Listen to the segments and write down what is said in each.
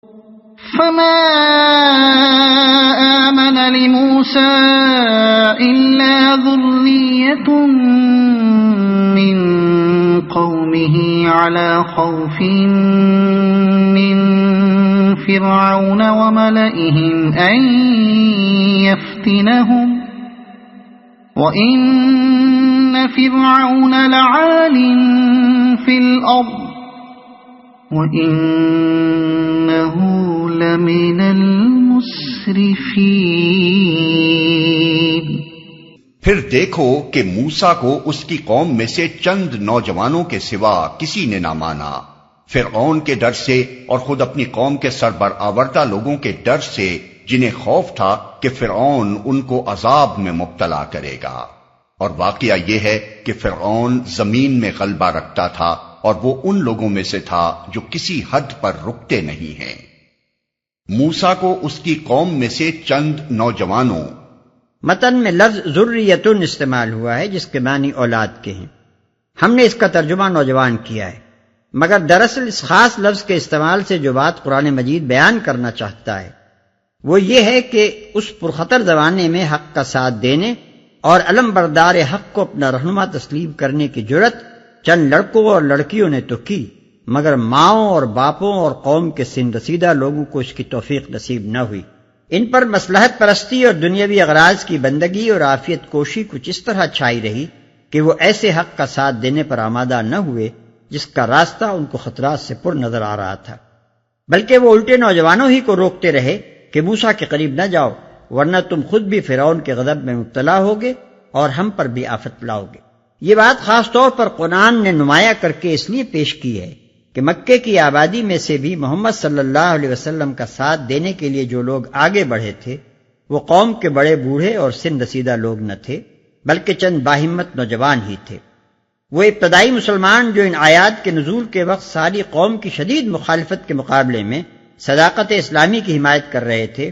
فما آمن لموسى إلا ذرية من قومه على خوف من فرعون وملئهم أن يفتنهم وَإِنَّ فِرْعَوْنَ لَعَالٍ فِي الْأَرْضِ وَإِنَّهُ لَمِنَ الْمُسْرِفِينَ۔ پھر دیکھو کہ موسیٰ کو اس کی قوم میں سے چند نوجوانوں کے سوا کسی نے نہ مانا، فرعون کے ڈر سے اور خود اپنی قوم کے سربرآوردہ لوگوں کے ڈر سے، جنہیں خوف تھا کہ فرعون ان کو عذاب میں مبتلا کرے گا۔ اور واقعہ یہ ہے کہ فرعون زمین میں غلبہ رکھتا تھا اور وہ ان لوگوں میں سے تھا جو کسی حد پر رکتے نہیں ہیں۔ موسیٰ کو اس کی قوم میں سے چند نوجوانوں، متن میں لفظ ذریتن استعمال ہوا ہے جس کے معنی اولاد کے ہیں۔ ہم نے اس کا ترجمہ نوجوان کیا ہے، مگر دراصل اس خاص لفظ کے استعمال سے جو بات قرآن مجید بیان کرنا چاہتا ہے وہ یہ ہے کہ اس پرخطر زمانے میں حق کا ساتھ دینے اور علم بردار حق کو اپنا رہنما تسلیم کرنے کی جرت چند لڑکوں اور لڑکیوں نے تو کی، مگر ماؤں اور باپوں اور قوم کے سن رسیدہ لوگوں کو اس کی توفیق نصیب نہ ہوئی۔ ان پر مصلحت پرستی اور دنیاوی اغراض کی بندگی اور عافیت کوشی کچھ اس طرح چھائی رہی کہ وہ ایسے حق کا ساتھ دینے پر آمادہ نہ ہوئے جس کا راستہ ان کو خطرات سے پر نظر آ رہا تھا، بلکہ وہ الٹے نوجوانوں ہی کو روکتے رہے کہ موسیٰ کے قریب نہ جاؤ ورنہ تم خود بھی فرعون کے غضب میں مبتلا ہوگے اور ہم پر بھی آفت لاؤ گے۔ یہ بات خاص طور پر قرآن نے نمایاں کر کے اس لیے پیش کی ہے کہ مکے کی آبادی میں سے بھی محمد صلی اللہ علیہ وسلم کا ساتھ دینے کے لیے جو لوگ آگے بڑھے تھے وہ قوم کے بڑے بوڑھے اور سن رسیدہ لوگ نہ تھے بلکہ چند باہمت نوجوان ہی تھے۔ وہ ابتدائی مسلمان جو ان آیات کے نزول کے وقت ساری قوم کی شدید مخالفت کے مقابلے میں صداقت اسلامی کی حمایت کر رہے تھے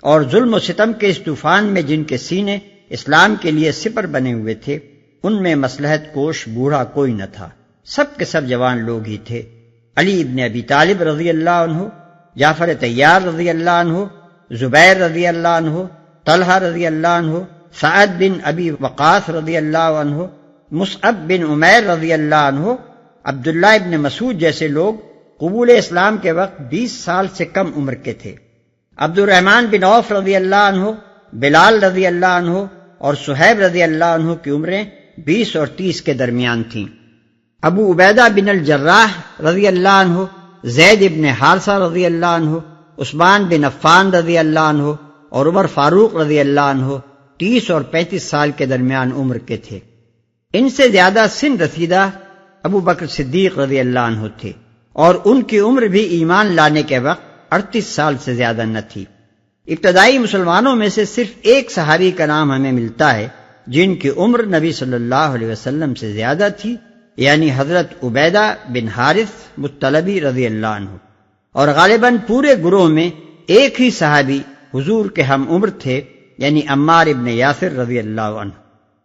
اور ظلم و ستم کے اس طوفان میں جن کے سینے اسلام کے لیے سپر بنے ہوئے تھے ان میں مصلحت کوش بوڑھا کوئی نہ تھا، سب کے سب جوان لوگ ہی تھے۔ علی ابن ابی طالب رضی اللہ عنہ، جعفر طیار رضی اللہ عنہ، زبیر رضی اللہ عنہ، طلحہ رضی اللہ عنہ، سعد بن ابی وقاص رضی اللہ عنہ، مصعب بن عمیر رضی اللہ عنہ، عبداللہ ابن مسعود جیسے لوگ قبول اسلام کے وقت 20 سال سے کم عمر کے تھے۔ عبد الرحمن بن عوف رضی اللہ عنہ، بلال رضی اللہ عنہ اور صہیب رضی اللہ عنہ کی عمریں 20 اور 30 کے درمیان تھیں۔ ابو عبیدہ بن الجراح رضی اللہ عنہ، زید ابن حارثہ رضی اللہ عنہ، عثمان بن عفان رضی اللہ عنہ اور عمر فاروق رضی اللہ عنہ 30 اور 35 سال کے درمیان عمر کے تھے۔ ان سے زیادہ سن رسیدہ ابو بکر صدیق رضی اللہ عنہ تھے اور ان کی عمر بھی ایمان لانے کے وقت 38 سال سے زیادہ نہ تھی۔ ابتدائی مسلمانوں میں سے صرف ایک صحابی کا نام ہمیں ملتا ہے جن کی عمر نبی صلی اللہ علیہ وسلم سے زیادہ تھی، یعنی حضرت عبیدہ بن حارث مطلبی رضی اللہ عنہ، اور غالباً پورے گروہ میں ایک ہی صحابی حضور کے ہم عمر تھے، یعنی عمار ابن یاسر رضی اللہ عنہ۔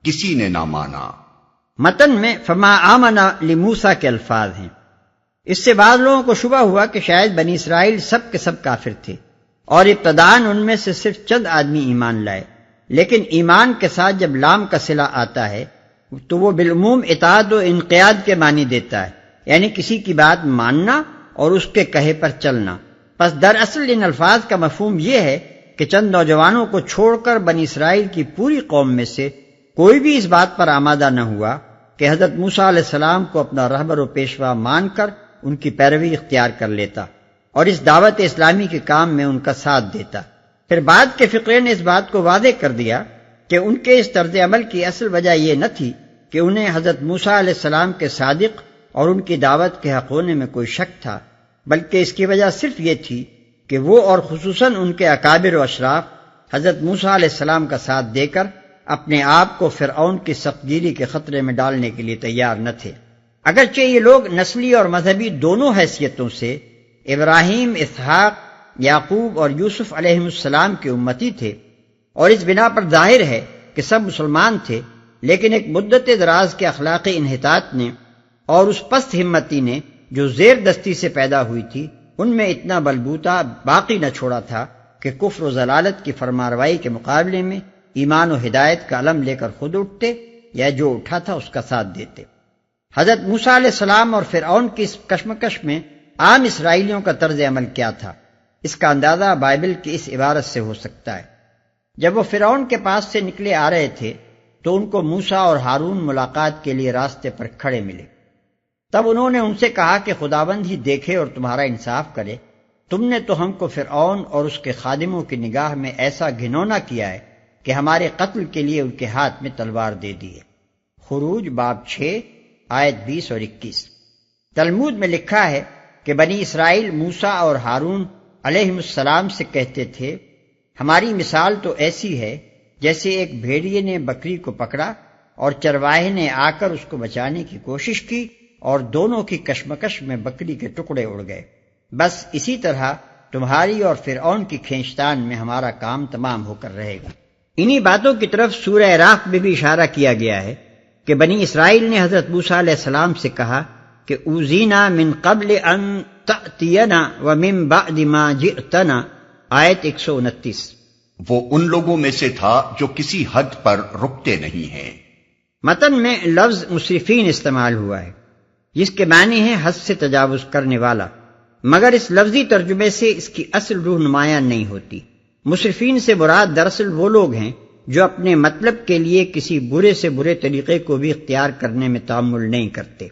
کسی نے نہ مانا۔ متن میں فما آمن لموسیٰ کے الفاظ ہیں۔ اس سے بعض لوگوں کو شبہ ہوا کہ شاید بنی اسرائیل سب کے سب کافر تھے اور ابتداً ان میں سے صرف چند آدمی ایمان لائے، لیکن ایمان کے ساتھ جب لام کا صلہ آتا ہے تو وہ بالعموم اطاعت و انقیاد کے معنی دیتا ہے، یعنی کسی کی بات ماننا اور اس کے کہے پر چلنا۔ پس دراصل ان الفاظ کا مفہوم یہ ہے کہ چند نوجوانوں کو چھوڑ کر بنی اسرائیل کی پوری قوم میں سے کوئی بھی اس بات پر آمادہ نہ ہوا کہ حضرت موسیٰ علیہ السلام کو اپنا رہبر و پیشوا مان کر ان کی پیروی اختیار کر لیتا اور اس دعوت اسلامی کے کام میں ان کا ساتھ دیتا۔ پھر بعد کے فقرے نے اس بات کو واضح کر دیا کہ ان کے اس طرز عمل کی اصل وجہ یہ نہ تھی کہ انہیں حضرت موسیٰ علیہ السلام کے صادق اور ان کی دعوت کے حق ہونے میں کوئی شک تھا، بلکہ اس کی وجہ صرف یہ تھی کہ وہ اور خصوصاً ان کے اکابر و اشراف حضرت موسیٰ علیہ السلام کا ساتھ دے کر اپنے آپ کو فرعون کی سختگیری کے خطرے میں ڈالنے کے لیے تیار نہ تھے۔ اگرچہ یہ لوگ نسلی اور مذہبی دونوں حیثیتوں سے ابراہیم، اسحاق، یعقوب اور یوسف علیہ السلام کے امتی تھے اور اس بنا پر ظاہر ہے کہ سب مسلمان تھے، لیکن ایک مدت دراز کے اخلاقی انحطاط نے اور اس پست ہمتی نے جو زیر دستی سے پیدا ہوئی تھی ان میں اتنا بلبوتا باقی نہ چھوڑا تھا کہ کفر و ضلالت کی فرمانروائی کے مقابلے میں ایمان و ہدایت کا علم لے کر خود اٹھتے یا جو اٹھا تھا اس کا ساتھ دیتے۔ حضرت موسیٰ علیہ السلام اور فرعون کی اس کشمکش میں عام اسرائیلیوں کا طرز عمل کیا تھا، اس کا اندازہ بائبل کی اس عبارت سے ہو سکتا ہے۔ جب وہ فرعون کے پاس سے نکلے آ رہے تھے تو ان کو موسیٰ اور ہارون ملاقات کے لیے راستے پر کھڑے ملے۔ تب انہوں نے ان سے کہا کہ خداوند ہی دیکھے اور تمہارا انصاف کرے، تم نے تو ہم کو فرعون اور اس کے خادموں کی نگاہ میں ایسا گھنونا کیا ہے کہ ہمارے قتل کے لیے ان کے ہاتھ میں تلوار دے دی ہے۔ خروج باب 6 آیت 20 اور 21۔ تلمود میں لکھا ہے کہ بنی اسرائیل موسیٰ اور ہارون علیہ السلام سے کہتے تھے، ہماری مثال تو ایسی ہے جیسے ایک بھیڑیے نے بکری کو پکڑا اور چرواہے نے آ کر اس کو بچانے کی کوشش کی اور دونوں کی کشمکش میں بکری کے ٹکڑے اڑ گئے۔ بس اسی طرح تمہاری اور فرعون کی کھینچتان میں ہمارا کام تمام ہو کر رہے گا۔ انہی باتوں کی طرف سورہ اعراف میں بھی اشارہ کیا گیا ہے کہ بنی اسرائیل نے حضرت موسیٰ علیہ السلام سے کہا کہ اوذینا من قبل ان تأتینا ومن بعد ما جئتنا، آیت 129۔ وہ ان لوگوں میں سے تھا جو کسی حد پر رکتے نہیں ہیں۔ متن میں لفظ مسرفین استعمال ہوا ہے جس کے معنی ہے حد سے تجاوز کرنے والا، مگر اس لفظی ترجمے سے اس کی اصل روح نمایاں نہیں ہوتی۔ مسرفین سے مراد دراصل وہ لوگ ہیں جو اپنے مطلب کے لیے کسی برے سے برے طریقے کو بھی اختیار کرنے میں تعامل نہیں کرتے،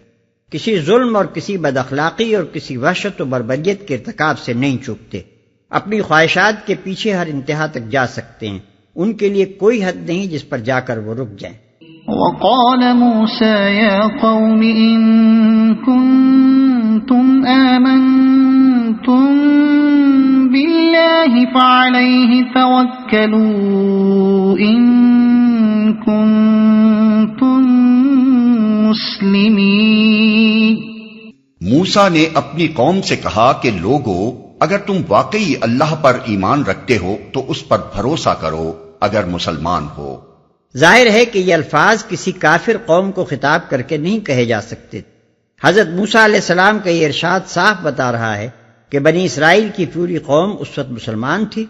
کسی ظلم اور کسی بد اخلاقی اور کسی وحشت و بربریت کے ارتکاب سے نہیں چوکتے، اپنی خواہشات کے پیچھے ہر انتہا تک جا سکتے ہیں، ان کے لیے کوئی حد نہیں جس پر جا کر وہ رک جائیں۔ وقال موسى يا قوم إن كنتم آمنتم بالله فعليه توكلوا إن كنتم مسلمين۔ موسیٰ نے اپنی قوم سے کہا کہ لوگو، اگر تم واقعی اللہ پر ایمان رکھتے ہو تو اس پر بھروسہ کرو اگر مسلمان ہو۔ ظاہر ہے کہ یہ الفاظ کسی کافر قوم کو خطاب کر کے نہیں کہے جا سکتے۔ حضرت موسیٰ علیہ السلام کا یہ ارشاد صاف بتا رہا ہے کہ بنی اسرائیل کی پوری قوم اس وقت مسلمان تھی،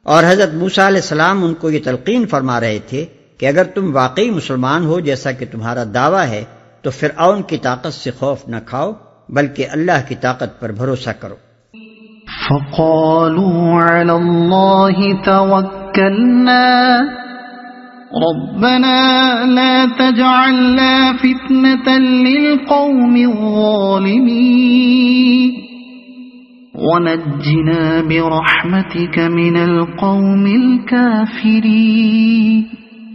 اور حضرت موسیٰ علیہ السلام ان کو یہ تلقین فرما رہے تھے کہ اگر تم واقعی مسلمان ہو جیسا کہ تمہارا دعویٰ ہے تو فرعون کی طاقت سے خوف نہ کھاؤ بلکہ اللہ کی طاقت پر بھروسہ کرو۔ فقالوا على الله توكلنا ربنا لا تجعلنا فتنة للقوم الظالمين ونجنا برحمتك من القوم الكافرين۔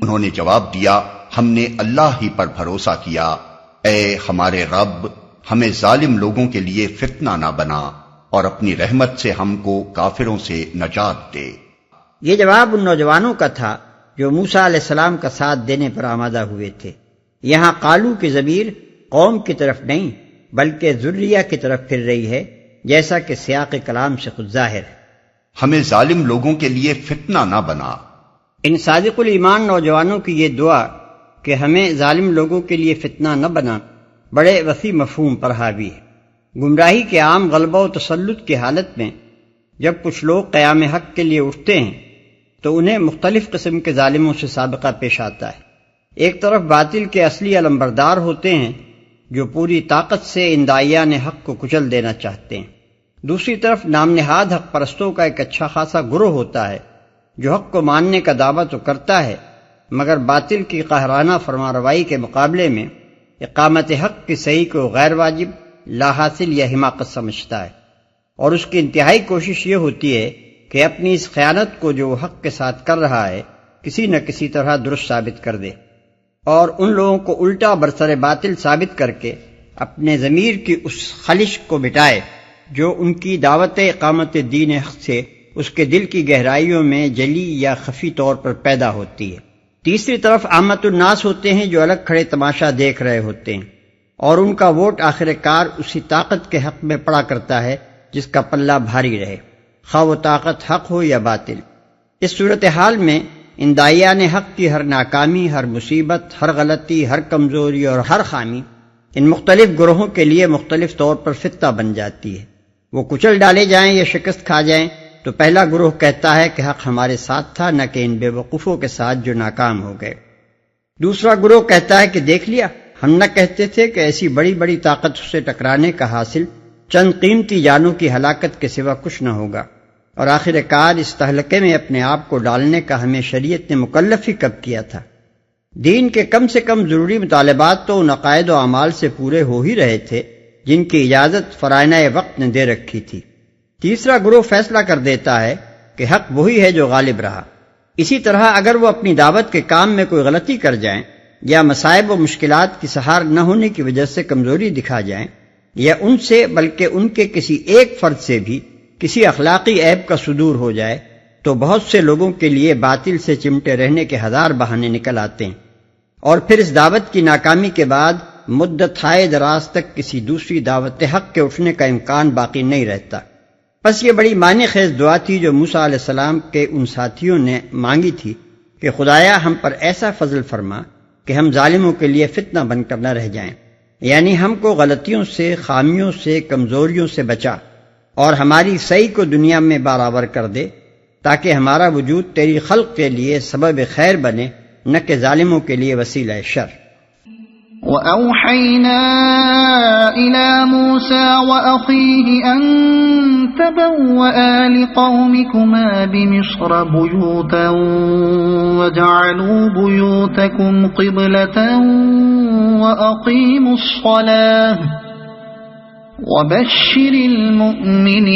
انہوں نے جواب دیا، ہم نے اللہ ہی پر بھروسہ کیا، اے ہمارے رب ہمیں ظالم لوگوں کے لیے فتنہ نہ بنا اور اپنی رحمت سے ہم کو کافروں سے نجات دے۔ یہ جواب ان نوجوانوں کا تھا جو موسیٰ علیہ السلام کا ساتھ دینے پر آمادہ ہوئے تھے۔ یہاں قالو کی ضمیر قوم کی طرف نہیں بلکہ ذریہ کی طرف پھر رہی ہے، جیسا کہ سیاق کلام سے خود ظاہر ہے۔ ہمیں ظالم لوگوں کے لیے فتنہ نہ بنا۔ ان صادق الایمان نوجوانوں کی یہ دعا کہ ہمیں ظالم لوگوں کے لیے فتنہ نہ بنا بڑے وسیع مفہوم پر حاوی ہے۔ گمراہی کے عام غلبہ و تسلط کی حالت میں جب کچھ لوگ قیام حق کے لیے اٹھتے ہیں تو انہیں مختلف قسم کے ظالموں سے سابقہ پیش آتا ہے۔ ایک طرف باطل کے اصلی علمبردار ہوتے ہیں جو پوری طاقت سے ان داعیان حق کو کچل دینا چاہتے ہیں، دوسری طرف نام نہاد حق پرستوں کا ایک اچھا خاصا گروہ ہوتا ہے جو حق کو ماننے کا دعویٰ تو کرتا ہے مگر باطل کی قاہرانہ فرمانروائی کے مقابلے میں اقامت حق کی صحیح کو غیر واجب، لا حاصل یا حماقت سمجھتا ہے، اور اس کی انتہائی کوشش یہ ہوتی ہے کہ اپنی اس خیانت کو جو وہ حق کے ساتھ کر رہا ہے کسی نہ کسی طرح درست ثابت کر دے، اور ان لوگوں کو الٹا برسر باطل ثابت کر کے اپنے ضمیر کی اس خلش کو مٹائے جو ان کی دعوت اقامت دین حق سے اس کے دل کی گہرائیوں میں جلی یا خفی طور پر پیدا ہوتی ہے۔ تیسری طرف عامت الناس ہوتے ہیں جو الگ کھڑے تماشا دیکھ رہے ہوتے ہیں، اور ان کا ووٹ آخر کار اسی طاقت کے حق میں پڑا کرتا ہے جس کا پلہ بھاری رہے، خواہ وہ طاقت حق ہو یا باطل۔ اس صورتحال میں ان داعیان حق کی ہر ناکامی، ہر مصیبت، ہر غلطی، ہر کمزوری اور ہر خامی ان مختلف گروہوں کے لیے مختلف طور پر فتنہ بن جاتی ہے۔ وہ کچل ڈالے جائیں یا شکست کھا جائیں تو پہلا گروہ کہتا ہے کہ حق ہمارے ساتھ تھا، نہ کہ ان بے وقوفوں کے ساتھ جو ناکام ہو گئے۔ دوسرا گروہ کہتا ہے کہ دیکھ لیا، ہم نہ کہتے تھے کہ ایسی بڑی بڑی طاقت سے ٹکرانے کا حاصل چند قیمتی جانوں کی ہلاکت کے سوا کچھ نہ ہوگا، اور آخر کار اس تہلکے میں اپنے آپ کو ڈالنے کا ہمیں شریعت نے مکلف ہی کب کیا تھا۔ دین کے کم سے کم ضروری مطالبات تو ان عقائد و اعمال سے پورے ہو ہی رہے تھے جن کی اجازت فرائض وقت نے دے رکھی تھی۔ تیسرا گروہ فیصلہ کر دیتا ہے کہ حق وہی ہے جو غالب رہا۔ اسی طرح اگر وہ اپنی دعوت کے کام میں کوئی غلطی کر جائیں یا مصائب و مشکلات کی سہار نہ ہونے کی وجہ سے کمزوری دکھا جائیں، یا ان سے بلکہ ان کے کسی ایک فرد سے بھی کسی اخلاقی عیب کا صدور ہو جائے، تو بہت سے لوگوں کے لیے باطل سے چمٹے رہنے کے ہزار بہانے نکل آتے ہیں، اور پھر اس دعوت کی ناکامی کے بعد مدت ہائے دراز تک کسی دوسری دعوت حق کے اٹھنے کا امکان باقی نہیں رہتا۔ بس یہ بڑی معنی خیز دعا تھی جو موسیٰ علیہ السلام کے ان ساتھیوں نے مانگی تھی کہ خدایا ہم پر ایسا فضل فرما کہ ہم ظالموں کے لیے فتنہ بن کر نہ رہ جائیں، یعنی ہم کو غلطیوں سے، خامیوں سے، کمزوریوں سے بچا، اور ہماری صحیح کو دنیا میں برابر کر دے، تاکہ ہمارا وجود تیری خلق کے لیے سبب خیر بنے، نہ کہ ظالموں کے لیے وسیلہ شر۔ وَأَوْحَيْنَا إِلَى مُوسَى وَأَخِيهِ أَن تَبَوَّآ لِقَوْمِكُمَا بِمِصْرَ بُيُوتًا وَاجْعَلُوا بُيُوتَكُمْ قِبْلَةً وَأَقِيمُوا الصَّلَاةَ وَبَشِّرِ الْمُؤْمِنِينَ۔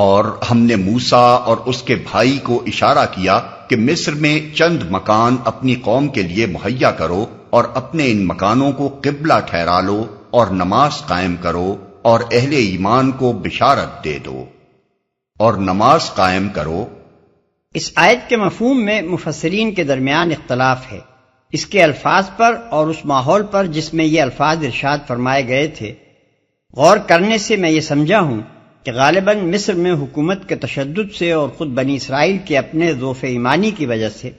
اور ہم نے موسیٰ اور اس کے بھائی کو اشارہ کیا کہ مصر میں چند مکان اپنی قوم کے لیے مہیا کرو، اور اپنے ان مکانوں کو قبلہ ٹھہرا لو، اور نماز قائم کرو، اور اہل ایمان کو بشارت دے دو، اور نماز قائم کرو۔ اس آیت کے مفہوم میں مفسرین کے درمیان اختلاف ہے، اس کے الفاظ پر اور اس ماحول پر جس میں یہ الفاظ ارشاد فرمائے گئے تھے۔ غور کرنے سے میں یہ سمجھا ہوں کہ غالباً مصر میں حکومت کے تشدد سے اور خود بنی اسرائیل کے اپنے ضعف ایمانی کی وجہ سے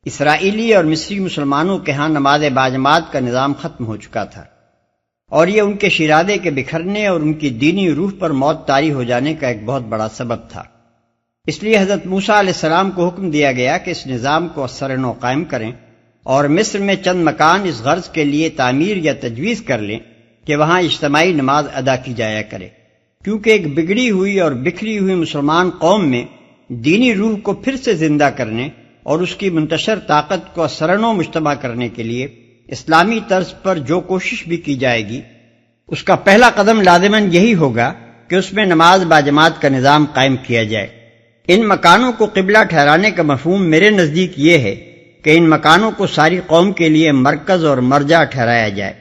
اسرائیلی اور مصری مسلمانوں کے ہاں نماز باجماعت کا نظام ختم ہو چکا تھا، اور یہ ان کے شیرادے کے بکھرنے اور ان کی دینی روح پر موت طاری ہو جانے کا ایک بہت بڑا سبب تھا۔ اس لیے حضرت موسیٰ علیہ السلام کو حکم دیا گیا کہ اس نظام کو اثر نو قائم کریں، اور مصر میں چند مکان اس غرض کے لیے تعمیر یا تجویز کر لیں کہ وہاں اجتماعی نماز ادا کی جایا کرے، کیونکہ ایک بگڑی ہوئی اور بکھری ہوئی مسلمان قوم میں دینی روح کو پھر سے زندہ کرنے اور اس کی منتشر طاقت کو اثرنو مجتمع کرنے کے لیے اسلامی طرز پر جو کوشش بھی کی جائے گی، اس کا پہلا قدم لازماً یہی ہوگا کہ اس میں نماز باجماعت کا نظام قائم کیا جائے۔ ان مکانوں کو قبلہ ٹھہرانے کا مفہوم میرے نزدیک یہ ہے کہ ان مکانوں کو ساری قوم کے لیے مرکز اور مرجع ٹھہرایا جائے،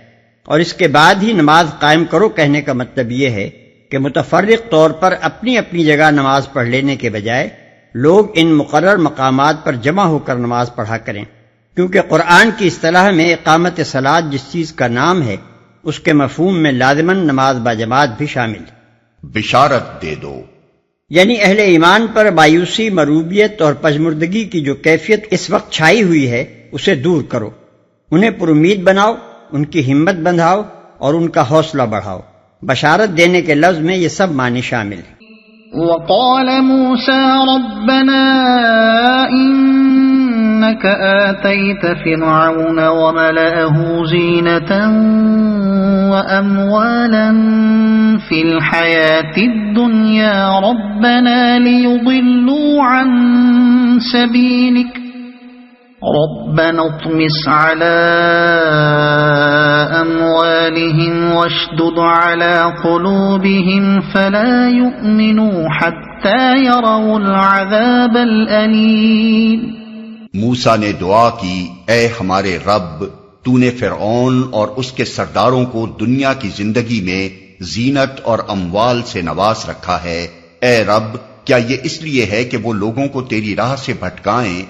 اور اس کے بعد ہی نماز قائم کرو کہنے کا مطلب یہ ہے کہ متفرق طور پر اپنی اپنی جگہ نماز پڑھ لینے کے بجائے لوگ ان مقرر مقامات پر جمع ہو کر نماز پڑھا کریں، کیونکہ قرآن کی اصطلاح میں اقامت صلاۃ جس چیز کا نام ہے اس کے مفہوم میں لازماً نماز باجماعت بھی شامل۔ بشارت دے دو، یعنی اہل ایمان پر مایوسی، مروبیت اور پژمردگی کی جو کیفیت اس وقت چھائی ہوئی ہے اسے دور کرو، انہیں پر امید بناؤ، ان کی ہمت بندھاؤ اور ان کا حوصلہ بڑھاؤ۔ بشارت دینے کے لفظ میں یہ سب معنی شامل ہیں۔ وقال موسى ربنا إنك آتيت فرعون وملأه زينة وأموالا في الحياة الدنيا ربنا ليضلوا عن سبيلك ربنا اطمس على أموالهم واشدد على قلوبهم فلا يؤمنوا حتى يروا العذاب الأليم۔ موسیٰ نے دعا کی، اے ہمارے رب، تو نے فرعون اور اس کے سرداروں کو دنیا کی زندگی میں زینت اور اموال سے نواز رکھا ہے، اے رب کیا یہ اس لیے ہے کہ وہ لوگوں کو تیری راہ سے بھٹکائیں؟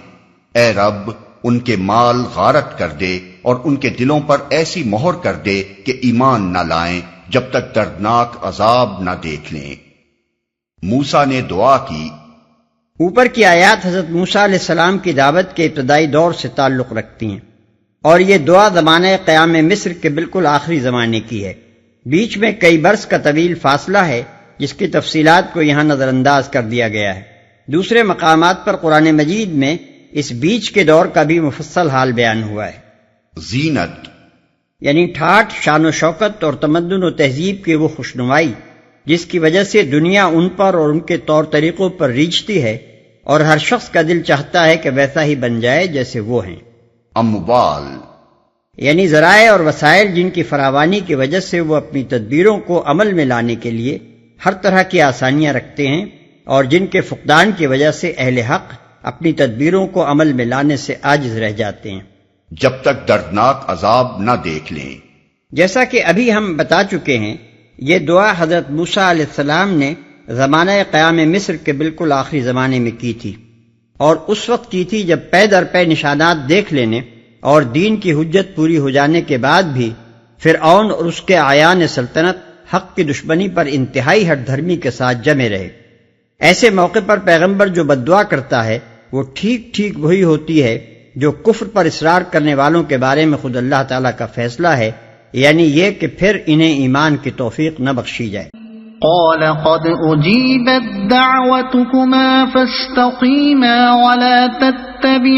اے رب ان کے مال غارت کر دے اور ان کے دلوں پر ایسی مہر کر دے کہ ایمان نہ لائیں جب تک دردناک عذاب نہ دیکھ لیں۔ موسیٰ نے دعا کی۔ اوپر کی آیات حضرت موسیٰ علیہ السلام کی دعوت کے ابتدائی دور سے تعلق رکھتی ہیں، اور یہ دعا زمانہ قیام مصر کے بالکل آخری زمانے کی ہے، بیچ میں کئی برس کا طویل فاصلہ ہے جس کی تفصیلات کو یہاں نظر انداز کر دیا گیا ہے۔ دوسرے مقامات پر قرآن مجید میں اس بیچ کے دور کا بھی مفصل حال بیان ہوا ہے۔ زینت یعنی ٹھاٹھ، شان و شوکت اور تمدن و تہذیب کی وہ خوشنمائی جس کی وجہ سے دنیا ان پر اور ان کے طور طریقوں پر ریجھتی ہے اور ہر شخص کا دل چاہتا ہے کہ ویسا ہی بن جائے جیسے وہ ہیں۔ اموال یعنی ذرائع اور وسائل جن کی فراوانی کی وجہ سے وہ اپنی تدبیروں کو عمل میں لانے کے لیے ہر طرح کی آسانیاں رکھتے ہیں، اور جن کے فقدان کی وجہ سے اہل حق اپنی تدبیروں کو عمل میں لانے سے عاجز رہ جاتے ہیں جب تک دردناک عذاب نہ دیکھ لیں۔ جیسا کہ ابھی ہم بتا چکے ہیں، یہ دعا حضرت موسیٰ علیہ السلام نے زمانہ قیام مصر کے بالکل آخری زمانے میں کی تھی، اور اس وقت کی تھی جب پے در پے نشانات دیکھ لینے اور دین کی حجت پوری ہو جانے کے بعد بھی فرعون اور اس کے اعیان سلطنت حق کی دشمنی پر انتہائی ہٹ دھرمی کے ساتھ جمے رہے۔ ایسے موقع پر پیغمبر جو بددعا کرتا ہے وہ ٹھیک ٹھیک وہی ہوتی ہے جو کفر پر اصرار کرنے والوں کے بارے میں خود اللہ تعالیٰ کا فیصلہ ہے، یعنی یہ کہ پھر انہیں ایمان کی توفیق نہ بخشی جائے۔ قال قد أجيبت دعوتكما فاستقيما ولا تتبعان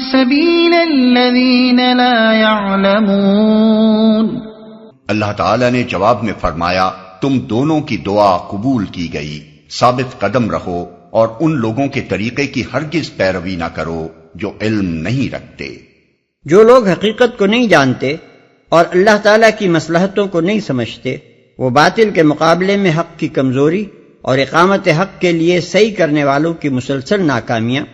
سبيل الذين لا يعلمون۔ اللہ تعالیٰ نے جواب میں فرمایا، تم دونوں کی دعا قبول کی گئی، ثابت قدم رہو اور ان لوگوں کے طریقے کی ہرگز پیروی نہ کرو جو علم نہیں رکھتے۔ جو لوگ حقیقت کو نہیں جانتے اور اللہ تعالیٰ کی مصلحتوں کو نہیں سمجھتے، وہ باطل کے مقابلے میں حق کی کمزوری اور اقامت حق کے لیے صحیح کرنے والوں کی مسلسل ناکامیاں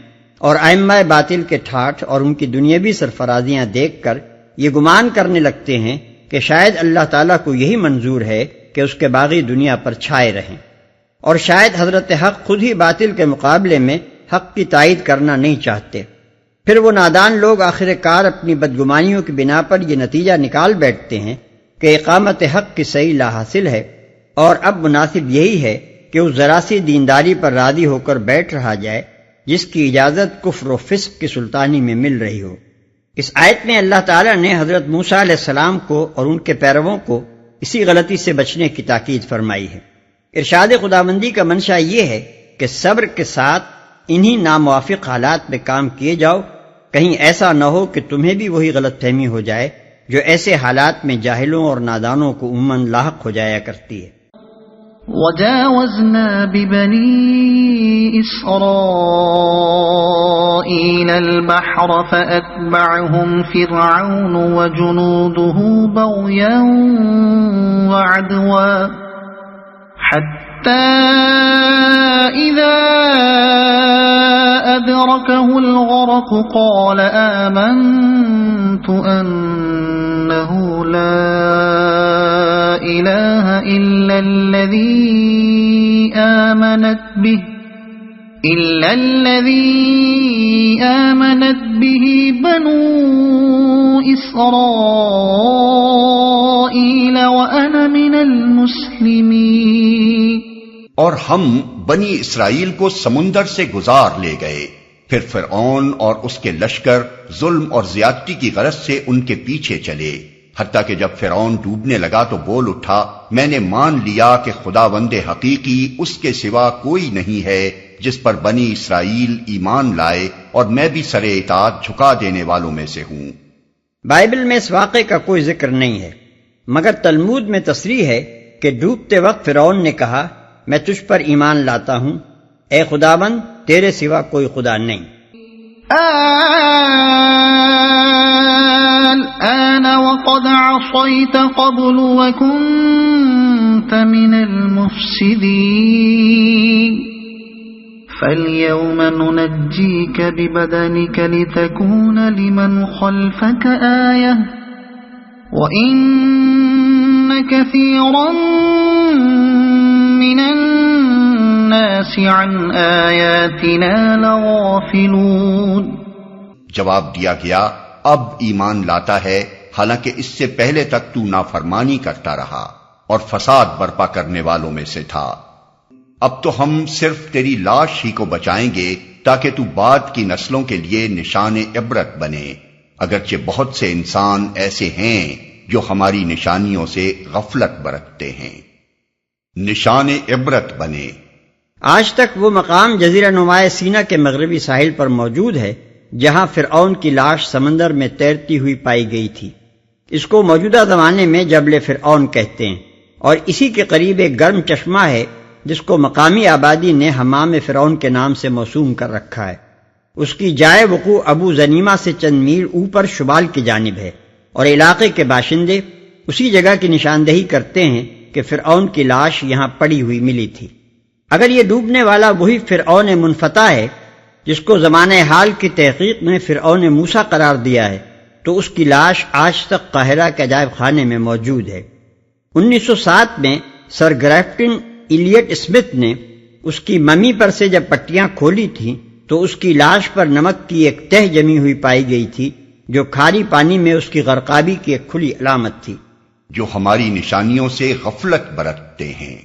اور ائمہ باطل کے ٹھاٹھ اور ان کی دنیاوی سرفرازیاں دیکھ کر یہ گمان کرنے لگتے ہیں کہ شاید اللہ تعالیٰ کو یہی منظور ہے کہ اس کے باغی دنیا پر چھائے رہیں، اور شاید حضرت حق خود ہی باطل کے مقابلے میں حق کی تائید کرنا نہیں چاہتے۔ پھر وہ نادان لوگ آخر کار اپنی بدگمانیوں کی بنا پر یہ نتیجہ نکال بیٹھتے ہیں کہ اقامت حق کی صحیح لا حاصل ہے، اور اب مناسب یہی ہے کہ اس ذرا سی دینداری پر راضی ہو کر بیٹھ رہا جائے جس کی اجازت کفر و فسق کی سلطانی میں مل رہی ہو۔ اس آیت میں اللہ تعالیٰ نے حضرت موسیٰ علیہ السلام کو اور ان کے پیرووں کو اسی غلطی سے بچنے کی تاکید فرمائی ہے۔ ارشاد خداوندی کا منشا یہ ہے کہ صبر کے ساتھ انہی ناموافق حالات میں کام کیے جاؤ، کہیں ایسا نہ ہو کہ تمہیں بھی وہی غلط فہمی ہو جائے جو ایسے حالات میں جاہلوں اور نادانوں کو عموماً لاحق ہو جایا کرتی ہے۔ وجاوزنا ببني إسرائيل البحر فأتبعهم فرعون وجنوده بغيا وعدوا حتى إذا أدركه الغرق قال آمنت أنه لا إله إلا الذي آمنت به بنو إسرائيل وأنا من المسلمين۔ اور ہم بنی اسرائیل کو سمندر سے گزار لے گئے، پھر فرعون اور اس کے لشکر ظلم اور زیادتی کی غرض سے ان کے پیچھے چلے، حتیٰ کہ جب فرعون ڈوبنے لگا تو بول اٹھا، میں نے مان لیا کہ خداوند حقیقی اس کے سوا کوئی نہیں ہے جس پر بنی اسرائیل ایمان لائے، اور میں بھی سر اطاعت جھکا دینے والوں میں سے ہوں۔ بائبل میں اس واقعے کا کوئی ذکر نہیں ہے، مگر تلمود میں تصریح ہے کہ ڈوبتے وقت فرعون نے کہا، میں تجھ پر ایمان لاتا ہوں، اے خداوند تیرے سوا کوئی خدا نہیں۔ الآن وقد عصيت قبل وكنت من المفسدين فاليوم ننجيك ببدنك لتكون لمن خلفك آية وإن كثيرا من الناس عن آياتنا لغافلون۔ جواب دیا گیا، اب ایمان لاتا ہے، حالانکہ اس سے پہلے تک تو نافرمانی کرتا رہا اور فساد برپا کرنے والوں میں سے تھا۔ اب تو ہم صرف تیری لاش ہی کو بچائیں گے تاکہ تو بعد کی نسلوں کے لیے نشان عبرت بنے۔ اگرچہ بہت سے انسان ایسے ہیں جو ہماری نشانیوں سے غفلت برتتے ہیں۔ نشان عبرت بنے۔ آج تک وہ مقام جزیرہ نمائے سینا کے مغربی ساحل پر موجود ہے جہاں فرعون کی لاش سمندر میں تیرتی ہوئی پائی گئی تھی۔ اس کو موجودہ زمانے میں جبل فرعون کہتے ہیں، اور اسی کے قریب ایک گرم چشمہ ہے جس کو مقامی آبادی نے حمام فرعون کے نام سے موسوم کر رکھا ہے۔ اس کی جائے وقوع ابو زنیمہ سے چند میل اوپر شمال کی جانب ہے، اور علاقے کے باشندے اسی جگہ کی نشاندہی کرتے ہیں کہ فرعون کی لاش یہاں پڑی ہوئی ملی تھی۔ اگر یہ ڈوبنے والا وہی فرعون منفتح ہے جس کو زمانہ حال کی تحقیق میں فرعون موسیٰ قرار دیا ہے، تو اس کی لاش آج تک قاہرہ کے عجائب خانے میں موجود ہے۔ 1907 میں سر گریفٹن ایلیٹ اسمتھ نے اس کی ممی پر سے جب پٹیاں کھولی تھیں تو اس کی لاش پر نمک کی ایک تہ جمی ہوئی پائی گئی تھی جو کھاری پانی میں اس کی غرقابی کی ایک کھلی علامت تھی۔ جو ہماری نشانیوں سے غفلت برتتے ہیں،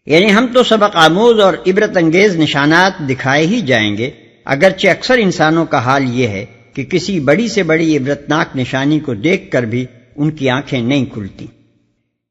یعنی ہم تو سبق آموز اور عبرت انگیز نشانات دکھائے ہی جائیں گے، اگرچہ اکثر انسانوں کا حال یہ ہے کہ کسی بڑی سے بڑی عبرتناک نشانی کو دیکھ کر بھی ان کی آنکھیں نہیں کھلتی۔